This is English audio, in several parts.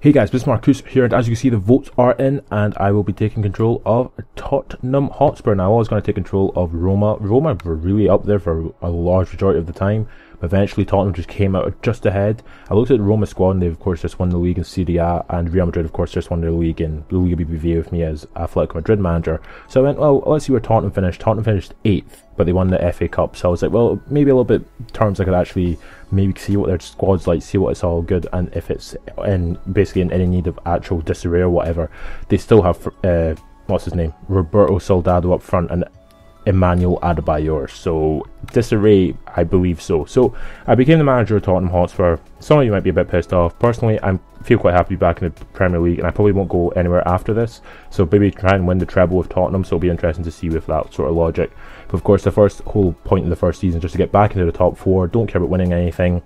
Hey guys, this is Marcus here, and as you can see the votes are in, and I will be taking control of Tottenham Hotspur. Now I was going to take control of Roma. Roma were really up there for a large majority of the time, but eventually Tottenham just came out just ahead. I looked at the Roma squad and they've of course just won the league in Serie A, and Real Madrid of course just won the league in the Liga BBVA with me as Athletico Madrid manager. So I went, well, let's see where Tottenham finished. Tottenham finished 8th, but they won the FA Cup, so I was like, well, maybe a little bit terms I could actually maybe see what their squad's like, see what it's all good, and if it's basically in any need of actual disarray or whatever. They still have what's his name, Roberto Soldado up front and Emmanuel Adebayor, so disarray, I believe so. So I became the manager of Tottenham Hotspur. Some of you might be a bit pissed off. Personally, I feel quite happy back in the Premier League, and I probably won't go anywhere after this, so maybe try and win the treble with Tottenham, so it'll be interesting to see with that sort of logic. But of course the first whole point of the first season just to get back into the top 4, don't care about winning anything,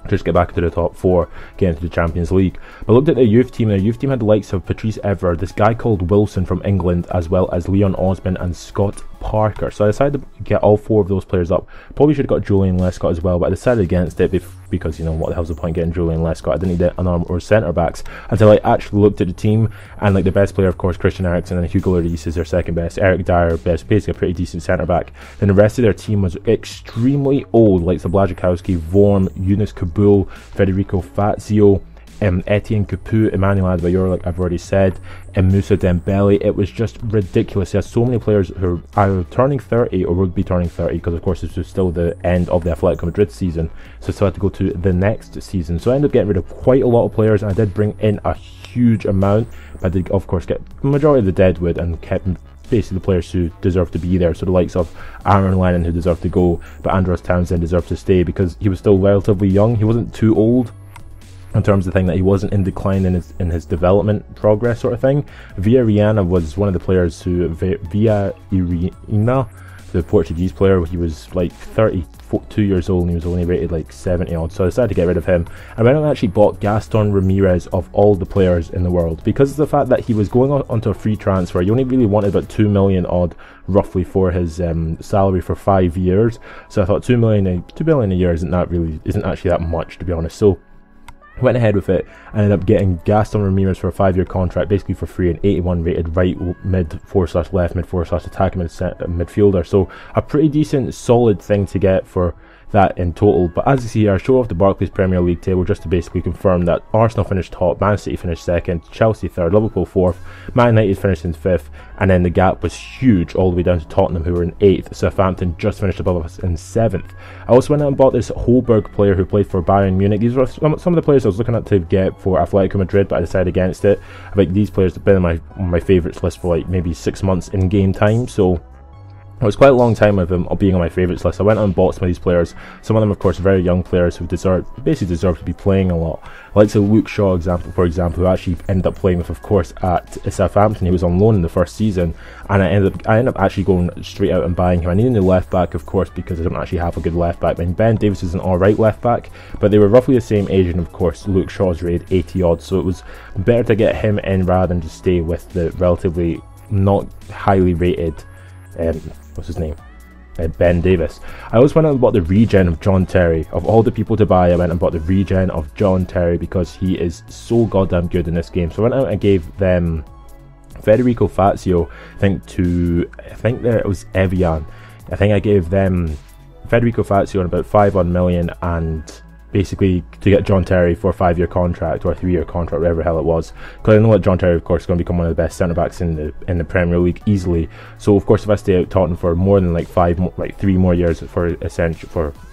just get back into the top 4, get into the Champions League. But I looked at the youth team. The youth team had the likes of Patrice Evra, this guy called Wilson from England, as well as Leon Osman and Scott Parker. So I decided to get all 4 of those players up. Probably should have got Julian Lescott as well, but I decided against it because, you know, what the hell's the point getting Julian Lescott? I didn't need an arm or centre backs until I actually looked at the team, and like the best player of course Christian Eriksen, and Hugo Lloris is their second best, Eric Dyer best, basically a pretty decent centre back. Then the rest of their team was extremely old, like Blazikowski, Vorm, Yunus Kabul, Federico Fazio, Etienne Capoue, Emmanuel Adebayor, like I've already said, and Moussa Dembele. It was just ridiculous. He has so many players who are either turning 30 or would be turning 30, because of course this was still the end of the Athletico Madrid season, so I still had to go to the next season. So I ended up getting rid of quite a lot of players, and I did bring in a huge amount, but I did of course get the majority of the deadwood and kept basically the players who deserve to be there. So the likes of Aaron Lennon, who deserved to go, but Andros Townsend deserved to stay because he was still relatively young. He wasn't too old in terms of the thing that he wasn't in decline in his development progress sort of thing. Villarreal was one of the players who, Villarreal, the Portuguese player, he was like 32 years old and he was only rated like 70 odd, so I decided to get rid of him. I went and actually bought Gaston Ramirez of all the players in the world, because of the fact that he was going onto a free transfer. He only really wanted about 2 million odd roughly for his salary for 5 years, so I thought 2 billion a year isn't actually that much, to be honest. So went ahead with it and ended up getting Gaston Ramirez for a 5-year contract, basically for free, an 81 rated right mid / left mid / attacking midfielder. So a pretty decent solid thing to get for that in total. But as you see here, I show off the Barclays Premier League table just to basically confirm that Arsenal finished top, Man City finished 2nd, Chelsea 3rd, Liverpool 4th, Man United finished in 5th, and then the gap was huge all the way down to Tottenham, who were in 8th. Southampton just finished above us in 7th. I also went out and bought this Holberg player who played for Bayern Munich. These were some of the players I was looking at to get for Atletico Madrid, but I decided against it. I think these players have been on my favourites list for like maybe 6 months in game time, so it was quite a long time of them being on my favourites list. I went out and bought some of these players. Some of them, of course, very young players who basically deserve to be playing a lot. Like so Luke Shaw, for example, who actually ended up playing with, of course, at Southampton. He was on loan in the first season, and I ended up actually going straight out and buying him. I needed a left back, of course, because I don't actually have a good left back. I mean, Ben Davies is an alright left back, but they were roughly the same age, and of course, Luke Shaw's rated 80 odd, so it was better to get him in rather than just stay with the relatively not highly rated what's his name? Ben Davis. I also went out and bought the regen of John Terry. Of all the people to buy, I went and bought the regen of John Terry because he is so goddamn good in this game. So I went out and gave them Federico Fazio, I think there it was Evian. I think I gave them Federico Fazio on about 5 million, and basically to get John Terry for a 5-year contract or a 3-year contract, whatever the hell it was, because I know that John Terry of course is going to become one of the best centre backs in the Premier League easily. So of course if I stay at Tottenham for more than like 3 more years for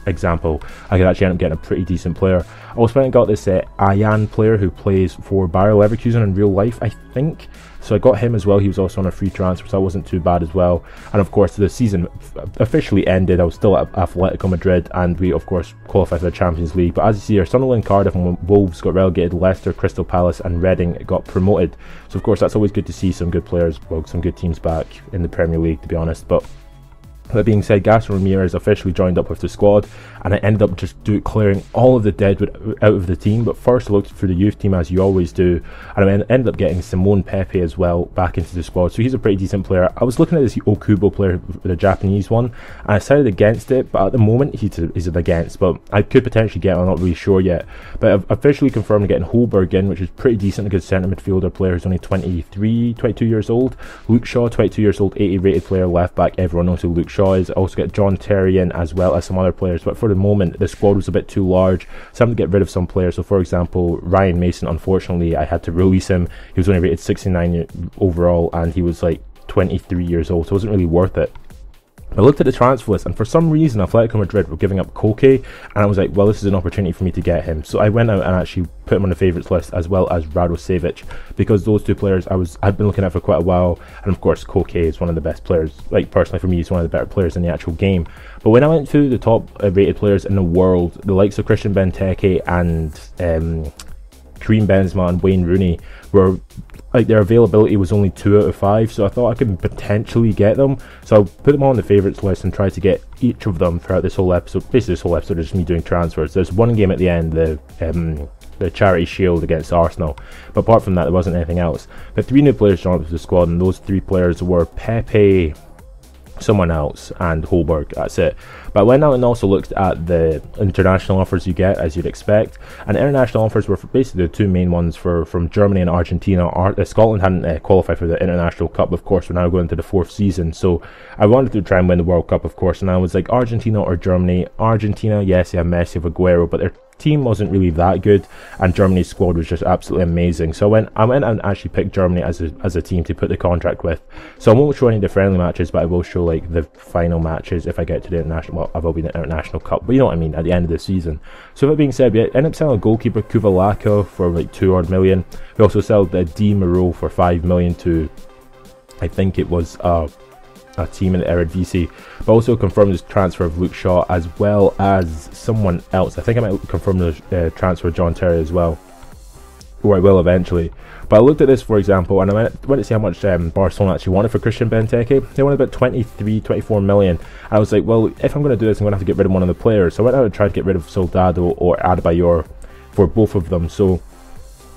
example, I could actually end up getting a pretty decent player. I also went and got this Ayan player who plays for Bayer Leverkusen in real life, I think. So I got him as well. He was also on a free transfer, so that wasn't too bad as well. And of course the season officially ended. I was still at Atletico Madrid, and we of course qualified for the Champions League. But as you see here, Sunderland, Cardiff and Wolves got relegated. Leicester, Crystal Palace and Reading got promoted. So of course that's always good to see some good players, well, some good teams back in the Premier League, to be honest. But That being said, Gaston Ramirez officially joined up with the squad, and I ended up just clearing all of the deadwood out of the team. But first I looked for the youth team, as you always do, and I ended up getting Simone Pepe as well back into the squad, so he's a pretty decent player. I was looking at this Okubo player, the Japanese one, and I decided against it, but at the moment he's an against, but I could potentially get him, I'm not really sure yet. But I've officially confirmed getting Holberg in, which is pretty decent, a good centre midfielder player who's only 22 years old. Luke Shaw, 22 years old, 80 rated player, left back, everyone knows who Luke Shaw is. I also get John Terry in, as well as some other players, but for the moment the squad was a bit too large, so I'm to get rid of some players. So for example, Ryan Mason, unfortunately I had to release him. He was only rated 69 overall, and he was like 23 years old, so it wasn't really worth it. I looked at the transfer list, and for some reason Athletico Madrid were giving up Koke, and I was like, well, this is an opportunity for me to get him. So I went out and actually put him on the favourites list, as well as Radosevic, because those two players I've been looking at for quite a while. And of course Koke is one of the best players, like personally for me he's one of the better players in the actual game. But when I went through the top rated players in the world, the likes of Christian Benteke and Karim Benzema and Wayne Rooney were like, their availability was only 2 out of 5, so I thought I could potentially get them. So I put them on the favourites list and tried to get each of them throughout this whole episode. Basically this whole episode is just me doing transfers. There's one game at the end, the Charity Shield against Arsenal, but apart from that there wasn't anything else. But 3 new players joined up to the squad, and those 3 players were Pepe, someone else, and Holberg. That's it. But I went out and also looked at the international offers you get, as you'd expect, and international offers were basically the 2 main ones from Germany and Argentina. Scotland hadn't qualified for the International Cup, of course. We're now going into the 4th season, so I wanted to try and win the World Cup, of course, and I was like, Argentina or Germany. Argentina, yes, they have Messi, of Aguero, but their team wasn't really that good, and Germany's squad was just absolutely amazing. So I went and actually picked Germany as a team to put the contract with. So I won't show any of the friendly matches, but I will show like the final matches if I get to the international. Well, I will be in the International Cup, but you know what I mean, at the end of the season. So that being said, we ended up selling a goalkeeper, Kuvalaka, for like 2 odd million. We also sold Di Moreau for 5 million to, I think it was a team in the Eredivisie, but also confirmed the transfer of Luke Shaw, as well as someone else. I think I might confirm the transfer of John Terry as well, or I will eventually. But I looked at this, for example, and I went to see how much Barcelona actually wanted for Christian Benteke. They wanted about 24 million. I was like, well, if I'm going to do this, I'm going to have to get rid of one of the players. So I went out and tried to get rid of Soldado or Adebayor for both of them. So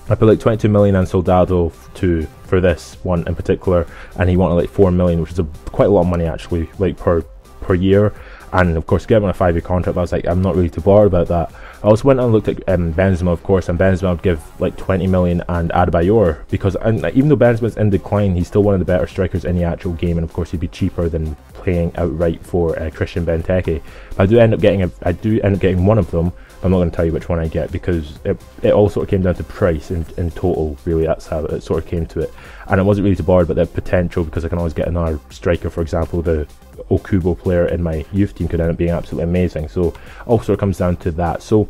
I put like 22 million on Soldado for this one in particular, and he wanted like 4 million, which is quite a lot of money actually, like per year. And of course, get him on a 5-year contract, I was like, I'm not really too bothered about that. I also went and looked at Benzema, of course, and Benzema would give like 20 million and Adebayor, because even though Benzema's in decline, he's still one of the better strikers in the actual game, and of course he'd be cheaper than playing outright for Christian Benteke. But I do end up getting one of them. I'm not going to tell you which one I get, because it all sort of came down to price in total, really. That's how it sort of came to it. And I wasn't really too bothered about the potential, because I can always get another striker. For example, the Okubo player in my youth team could end up being absolutely amazing. So all sort of comes down to that. So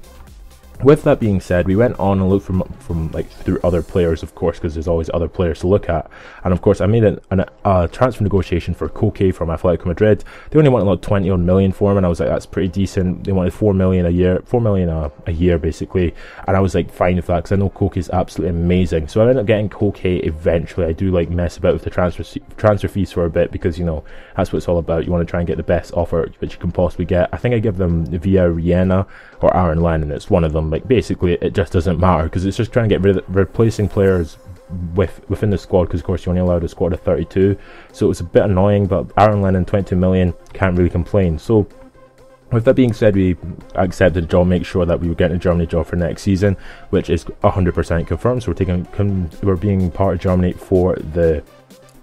with that being said, we went on and looked from like through other players, of course, because there's always other players to look at. And of course, I made a transfer negotiation for Koke from Athletico Madrid. They only wanted like 20 odd million for him, and I was like, that's pretty decent. They wanted 4 million a year basically, and I was like, fine with that, because I know Koke is absolutely amazing. So I ended up getting Koke eventually. I do like mess about with the transfer fees for a bit, because you know that's what it's all about. You want to try and get the best offer which you can possibly get. I think I give them via Riena or Aaron Lennon. It's one of them. Like basically it just doesn't matter, because it's just trying to get replacing players within the squad, because of course you're only allowed a squad of 32, so it was a bit annoying. But Aaron Lennon, 22 million, can't really complain. So with that being said, we accepted the job, make sure that we were getting a Germany job for next season, which is 100% confirmed. So we're being part of Germany for the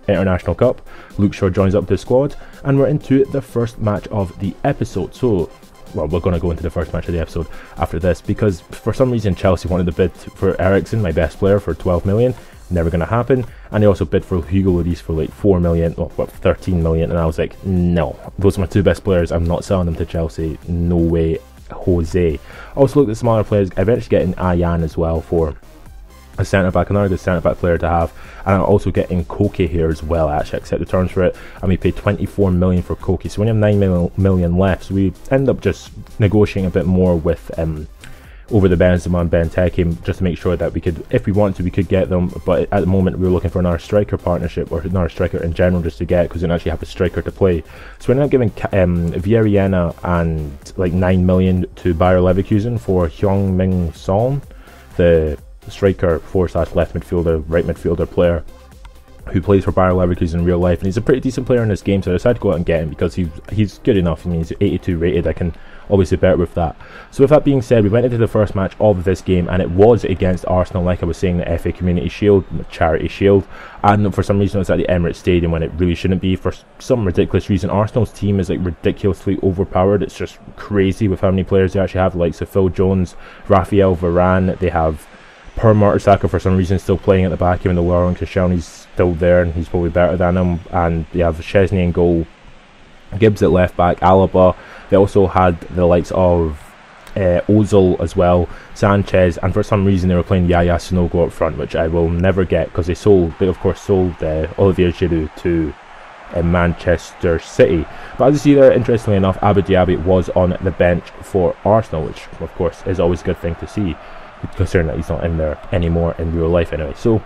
International Cup. Luke Shaw joins up the squad, and we're into the first match of the episode. So well, we're going to go into the first match of the episode after this, because for some reason Chelsea wanted to bid for Eriksen, my best player, for 12 million. Never going to happen. And they also bid for Hugo Lloris for like 4 million, well, 13 million, and I was like, no, those are my 2 best players, I'm not selling them to Chelsea, no way, Jose. Also looked at some other players. I eventually getting Ayan as well for a centre-back, another good centre-back player to have. And I'm also getting Koke here as well. I actually accept the terms for it, and we paid 24 million for Koke, so we only have 9 million left. So we end up just negotiating a bit more with over the Benzema and Benteke, just to make sure that we could, if we wanted to, we could get them. But at the moment we were looking for another striker partnership, or another striker in general, just to get, because we didn't actually have a striker to play. So we're not giving Villarreal and like 9 million to Bayer Leverkusen for Heung-min Son, the striker / left midfielder, right midfielder player who plays for Bayer Leverkusen in real life, and he's a pretty decent player in this game, so I decided to go out and get him because he's good enough. I mean, he's 82 rated, I can always do better with that. So with that being said, we went into the first match of this game, and it was against Arsenal, like I was saying, the FA Community Shield, Charity Shield, and for some reason it's at the Emirates Stadium when it really shouldn't be. For some ridiculous reason, Arsenal's team is like ridiculously overpowered. It's just crazy with how many players they actually have, like Phil Jones, Raphael Varane. They have Per Mertesacker for some reason still playing at the back, even though Laurent Koscielny's still there and he's probably better than him. And they have Chesney in goal, Gibbs at left back, Alaba. They also had the likes of Ozil as well, Sanchez, and for some reason they were playing Yaya Sanogo up front, which I will never get, because they of course sold Olivier Giroud to Manchester City. But as you see there, interestingly enough, Abu Dhabi was on the bench for Arsenal, which of course is always a good thing to see, considering that he's not in there anymore in real life anyway. So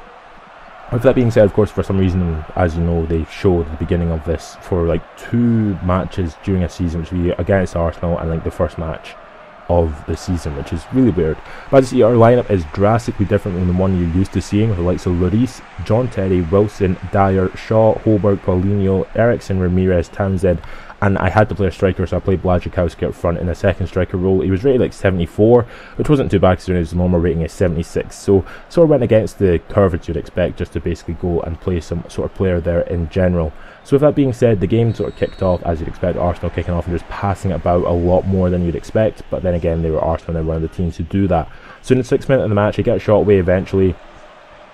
with that being said, of course, for some reason, as you know, they showed the beginning of this for like 2 matches during a season, which would be against Arsenal and like the first match of the season, which is really weird. But as you see, our lineup is drastically different than the one you're used to seeing, with the likes of Lloris, John Terry, Wilson, Dyer, Shaw, Holberg, Paulinho, Ericsson, Ramirez, Townsend, and I had to play a striker, so I played Blazikowski up front in a second striker role. He was rated like 74, which wasn't too bad considering his normal rating is 76, so sort of went against the curve that you'd expect, just to basically go and play some sort of player there in general. So with that being said, the game sort of kicked off as you'd expect, Arsenal kicking off and just passing it about a lot more than you'd expect, but then again, they were Arsenal and they're one of the teams to do that. So in the 6th minute of the match, he gets shot away eventually.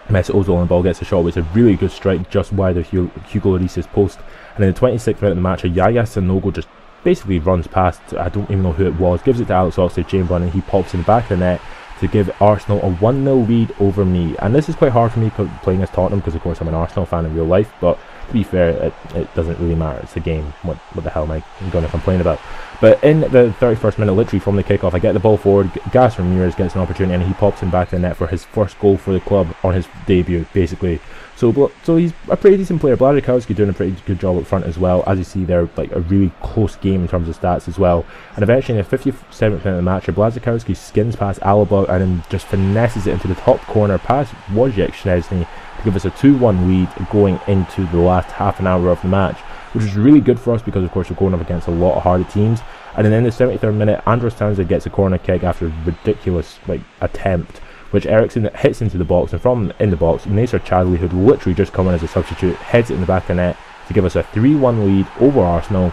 Mesut Ozil on the ball gets a shot away. It's a really good strike just wide of Hugo Lloris's post. And in the 26th minute of the match, Yaya Sanogo just basically runs past, I don't even know who it was, gives it to Alex Oxlade-Chamberlain, and he pops in the back of the net to give Arsenal a 1-0 lead over me. And this is quite hard for me playing as Tottenham, because of course I'm an Arsenal fan in real life, but to be fair, it doesn't really matter. It's a game. What the hell am I going to complain about? But in the 31st minute, literally from the kickoff, I get the ball forward. Gas Ramirez gets an opportunity and he pops him back in the net for his first goal for the club on his debut, basically. So he's a pretty decent player. Blazikowski doing a pretty good job up front as well. As you see there, like a really close game in terms of stats as well. And eventually in the 57th minute of the match, Blazikowski skins past Alaba and then just finesses it into the top corner past Wojciech Szczesny to give us a 2-1 lead going into the last half an hour of the match, which is really good for us because of course we're going up against a lot of harder teams. And then in the 73rd minute, Andros Townsend gets a corner kick after a ridiculous attempt, which Ericsson hits into the box, and from in the box, Nacer Chadli, who'd literally just come in as a substitute, heads it in the back of the net to give us a 3-1 lead over Arsenal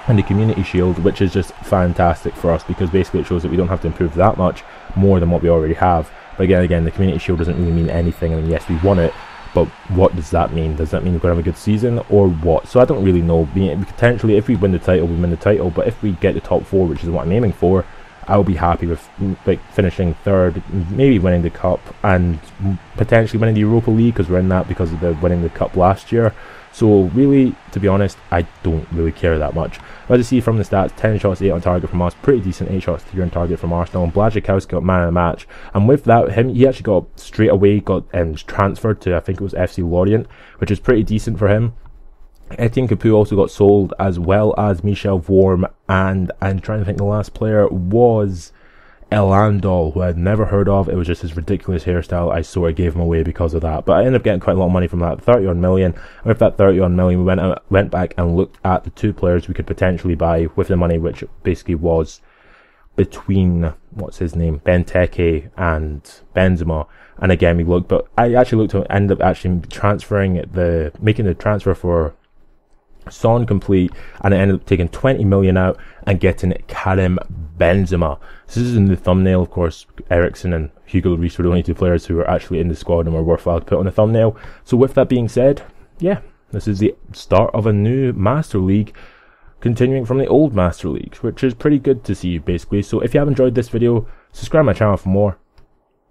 in the Community Shield, which is just fantastic for us because basically it shows that we don't have to improve that much more than what we already have. But again, the Community Shield doesn't really mean anything. I mean, yes, we won it, but what does that mean? Does that mean we're going to have a good season or what? So I don't really know. Potentially, if we win the title, we win the title, but if we get the top 4, which is what I'm aiming for, I'll be happy with like finishing 3rd, maybe winning the cup and potentially winning the Europa League, because we're in that because of the winning the cup last year. So really, to be honest, I don't really care that much. As you see from the stats, 10 shots, 8 on target from us, pretty decent. 8 shots, 3 on target from Arsenal, and Blazikowski got man of the match. And with that, he actually got straight away transferred to, I think it was FC Lorient, which is pretty decent for him. Etienne Capoue also got sold, as well as Michel Vorm, and I'm trying to think, the last player was Elandol, who I'd never heard of. It was just his ridiculous hairstyle. I sort of gave him away because of that, but I ended up getting quite a lot of money from that, 31 million. And with that 31 million, we went back and looked at the 2 players we could potentially buy with the money, which basically was between, what's his name, Benteke and Benzema. And again, we looked, but I actually looked to end up actually making the transfer for Son complete, and I ended up taking 20 million out and getting Karim Benzema. So this is in the thumbnail, of course. Ericsson and Hugo Lloris were the only 2 players who were actually in the squad and were worthwhile to put on the thumbnail. So with that being said, yeah, this is the start of a new Master League, continuing from the old Master League, which is pretty good to see basically. So if you have enjoyed this video, subscribe to my channel for more,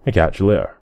and catch you later.